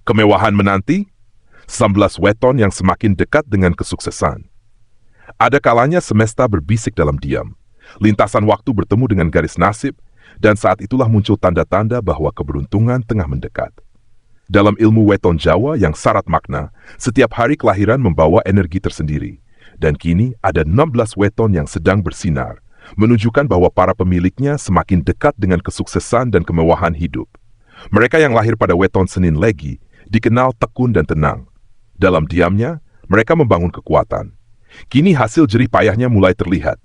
Kemewahan menanti, 19 weton yang semakin dekat dengan kesuksesan. Ada kalanya semesta berbisik dalam diam. Lintasan waktu bertemu dengan garis nasib, dan saat itulah muncul tanda-tanda bahwa keberuntungan tengah mendekat. Dalam ilmu weton Jawa yang syarat makna, setiap hari kelahiran membawa energi tersendiri. Dan kini ada 16 weton yang sedang bersinar, menunjukkan bahwa para pemiliknya semakin dekat dengan kesuksesan dan kemewahan hidup. Mereka yang lahir pada weton Senin Legi dikenal tekun dan tenang. Dalam diamnya, mereka membangun kekuatan. Kini hasil jerih payahnya mulai terlihat.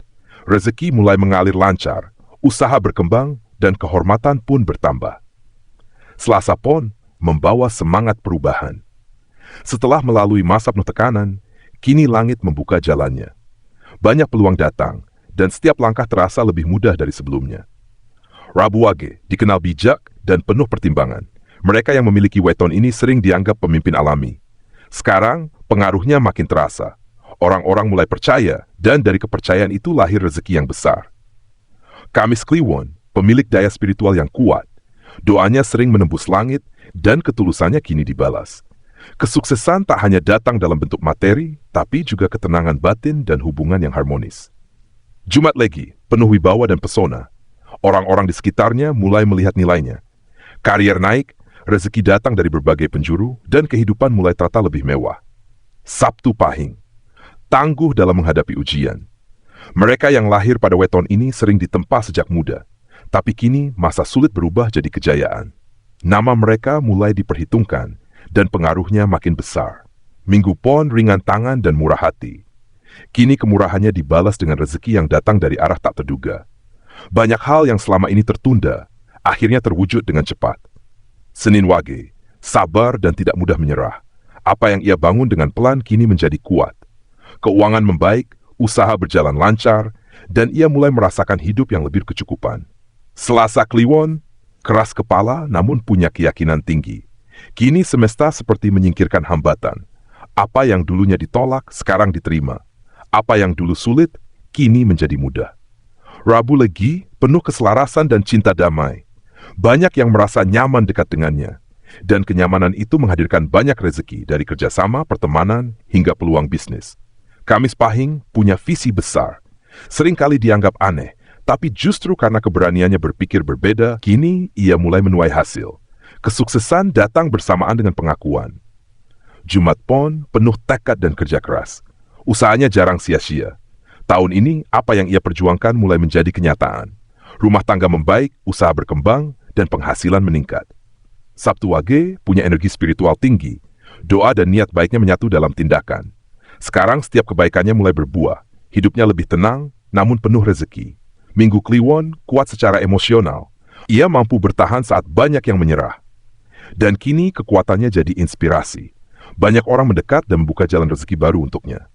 Rezeki mulai mengalir lancar, usaha berkembang, dan kehormatan pun bertambah. Selasa Pon membawa semangat perubahan. Setelah melalui masa penuh tekanan, kini langit membuka jalannya. Banyak peluang datang, dan setiap langkah terasa lebih mudah dari sebelumnya. Rabu Wage dikenal bijak dan penuh pertimbangan. Mereka yang memiliki weton ini sering dianggap pemimpin alami. Sekarang, pengaruhnya makin terasa. Orang-orang mulai percaya, dan dari kepercayaan itu lahir rezeki yang besar. Kamis Kliwon, pemilik daya spiritual yang kuat. Doanya sering menembus langit, dan ketulusannya kini dibalas. Kesuksesan tak hanya datang dalam bentuk materi, tapi juga ketenangan batin dan hubungan yang harmonis. Jumat Legi, penuh wibawa dan pesona. Orang-orang di sekitarnya mulai melihat nilainya. Karier naik, rezeki datang dari berbagai penjuru, dan kehidupan mulai terasa lebih mewah. Sabtu Pahing, tangguh dalam menghadapi ujian. Mereka yang lahir pada weton ini sering ditempa sejak muda, tapi kini masa sulit berubah jadi kejayaan. Nama mereka mulai diperhitungkan, dan pengaruhnya makin besar. Minggu Pon ringan tangan dan murah hati. Kini kemurahannya dibalas dengan rezeki yang datang dari arah tak terduga. Banyak hal yang selama ini tertunda, akhirnya terwujud dengan cepat. Senin Wage, sabar dan tidak mudah menyerah. Apa yang ia bangun dengan pelan kini menjadi kuat. Keuangan membaik, usaha berjalan lancar, dan ia mulai merasakan hidup yang lebih berkecukupan. Selasa Kliwon, keras kepala namun punya keyakinan tinggi. Kini semesta seperti menyingkirkan hambatan. Apa yang dulunya ditolak, sekarang diterima. Apa yang dulu sulit, kini menjadi mudah. Rabu Legi, penuh keselarasan dan cinta damai. Banyak yang merasa nyaman dekat dengannya. Dan kenyamanan itu menghadirkan banyak rezeki dari kerjasama, pertemanan, hingga peluang bisnis. Kamis Pahing punya visi besar. Seringkali dianggap aneh, tapi justru karena keberaniannya berpikir berbeda, kini ia mulai menuai hasil. Kesuksesan datang bersamaan dengan pengakuan. Jumat Pon penuh tekad dan kerja keras. Usahanya jarang sia-sia. Tahun ini, apa yang ia perjuangkan mulai menjadi kenyataan. Rumah tangga membaik, usaha berkembang, dan penghasilan meningkat. Sabtu Wage punya energi spiritual tinggi. Doa dan niat baiknya menyatu dalam tindakan. Sekarang setiap kebaikannya mulai berbuah. Hidupnya lebih tenang, namun penuh rezeki. Minggu Kliwon kuat secara emosional. Ia mampu bertahan saat banyak yang menyerah. Dan kini kekuatannya jadi inspirasi. Banyak orang mendekat dan membuka jalan rezeki baru untuknya.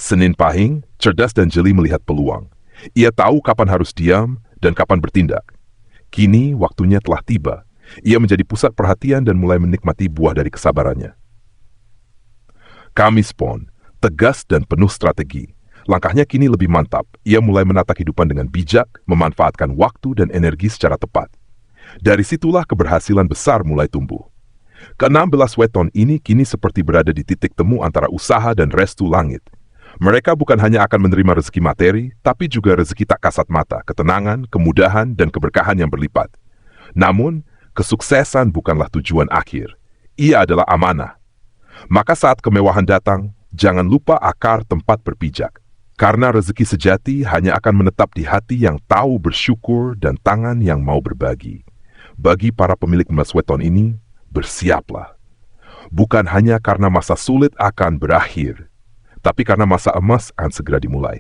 Senin Pahing, cerdas dan jeli melihat peluang. Ia tahu kapan harus diam dan kapan bertindak. Kini waktunya telah tiba. Ia menjadi pusat perhatian dan mulai menikmati buah dari kesabarannya. Kamis Pon, tegas dan penuh strategi. Langkahnya kini lebih mantap. Ia mulai menata kehidupan dengan bijak, memanfaatkan waktu dan energi secara tepat. Dari situlah keberhasilan besar mulai tumbuh. Ke-16 weton ini kini seperti berada di titik temu antara usaha dan restu langit. Mereka bukan hanya akan menerima rezeki materi, tapi juga rezeki tak kasat mata, ketenangan, kemudahan, dan keberkahan yang berlipat. Namun, kesuksesan bukanlah tujuan akhir. Ia adalah amanah. Maka saat kemewahan datang, jangan lupa akar tempat berpijak. Karena rezeki sejati hanya akan menetap di hati yang tahu bersyukur dan tangan yang mau berbagi. Bagi para pemilik emas weton ini, bersiaplah. Bukan hanya karena masa sulit akan berakhir, tapi karena masa emas akan segera dimulai.